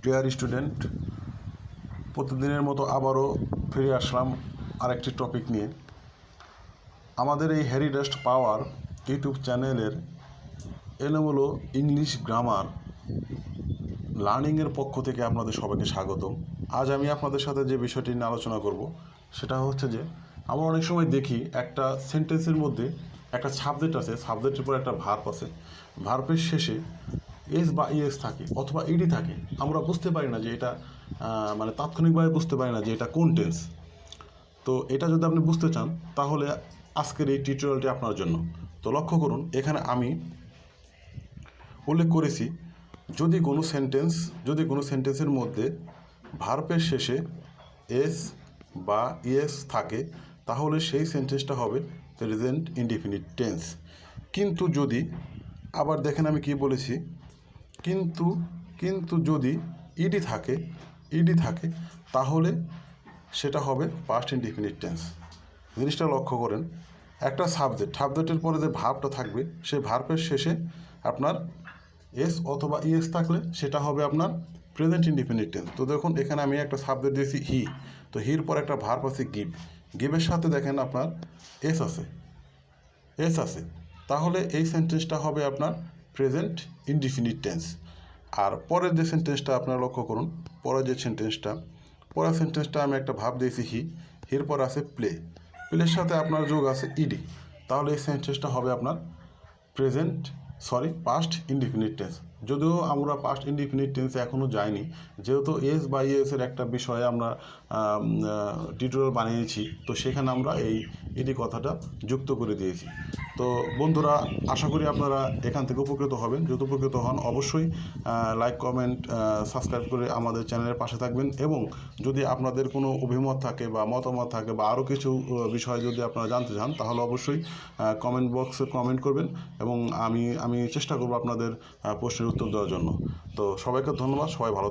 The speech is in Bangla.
ডিয়ার স্টুডেন্ট, প্রতিদিনের মতো আবারও ফিরে আসলাম আরেকটি টপিক নিয়ে। আমাদের এই হ্যারিডাস্ট পাওয়ার ইউটিউব চ্যানেলের এলোমেলো ইংলিশ গ্রামার লার্নিংয়ের পক্ষ থেকে আপনাদের সবাইকে স্বাগতম। আজ আমি আপনাদের সাথে যে বিষয়টি নিয়ে আলোচনা করব সেটা হচ্ছে যে আমরা অনেক সময় দেখি একটা সেন্টেন্সের মধ্যে একটা সাবজেক্ট আছে, সাবজেক্টের পর একটা ভার্ব আছে, ভার্বের শেষে এস বা ইএস থাকে অথবা ইডি থাকে। আমরা বুঝতে পারি না যে এটা মানে তাৎক্ষণিকভাবে বুঝতে পারি না যে এটা কোন টেন্স। তো এটা যদি আপনি বুঝতে চান তাহলে আজকের এই টিউটোরিয়ালটি আপনার জন্য। তো লক্ষ্য করুন, এখানে আমি উল্লেখ করেছি যদি কোনো সেন্টেন্সের মধ্যে ভার্বের শেষে এস বা ইএস থাকে তাহলে সেই সেন্টেন্সটা হবে প্রেজেন্ট ইনডিফিনিট টেন্স। কিন্তু যদি আবার দেখেন আমি কি বলেছি, কিন্তু যদি ইডি থাকে তাহলে সেটা হবে পাস্ট ইনডিফিনিট টেন্স। জিনিসটা লক্ষ্য করেন, একটা সাবজেক্টের পরে যে ভার্বটা থাকবে সেই ভার্বের শেষে আপনার এস অথবা ইএস থাকলে সেটা হবে আপনার প্রেজেন্ট ইনডিফিনিট টেন্স। তো দেখুন এখানে আমি একটা সাবজেক্ট দিয়েছি হি, তো হির পর একটা ভার্ব আছে গিভের সাথে দেখেন আপনার এস আছে, তাহলে এই সেন্টেন্সটা হবে আপনার প্রেজেন্ট ইনডিফিনিট টেন্স। আর পরের যে সেন্টেন্সটা আপনারা লক্ষ্য করুন, পরের সেন্টেন্সটা আমি একটা ভাব দিয়েছি হির পর আছে প্লের সাথে আপনার যোগ আছে ইডি, তাহলে এই সেন্টেন্সটা হবে আপনার পাস্ট ইনডিফিনিট টেন্স। যদিও আমরা পাস্ট ইনডিফিনিট টেন্সে এখনও যাইনি, যেহেতু এস বা ইএসের একটা বিষয়ে আমরা টিউটোরিয়াল বানিয়েছি, তো সেখানে আমরা এই ইডি কথাটা যুক্ত করে দিয়েছি। তো বন্ধুরা, আশা করি আপনারা এখান থেকে উপকৃত হবেন। যদি উপকৃত হন অবশ্যই লাইক, কমেন্ট, সাবস্ক্রাইব করে আমাদের চ্যানেলের পাশে থাকবেন। এবং যদি আপনাদের কোনো অভিমত থাকে বা মতামত থাকে বা আরও কিছু বিষয় যদি আপনারা জানতে চান তাহলে অবশ্যই কমেন্ট বক্সে কমেন্ট করবেন এবং আমি চেষ্টা করব আপনাদের প্রশ্নের উত্তর দেওয়ার জন্য। তো সবাইকে ধন্যবাদ, সবাই ভালো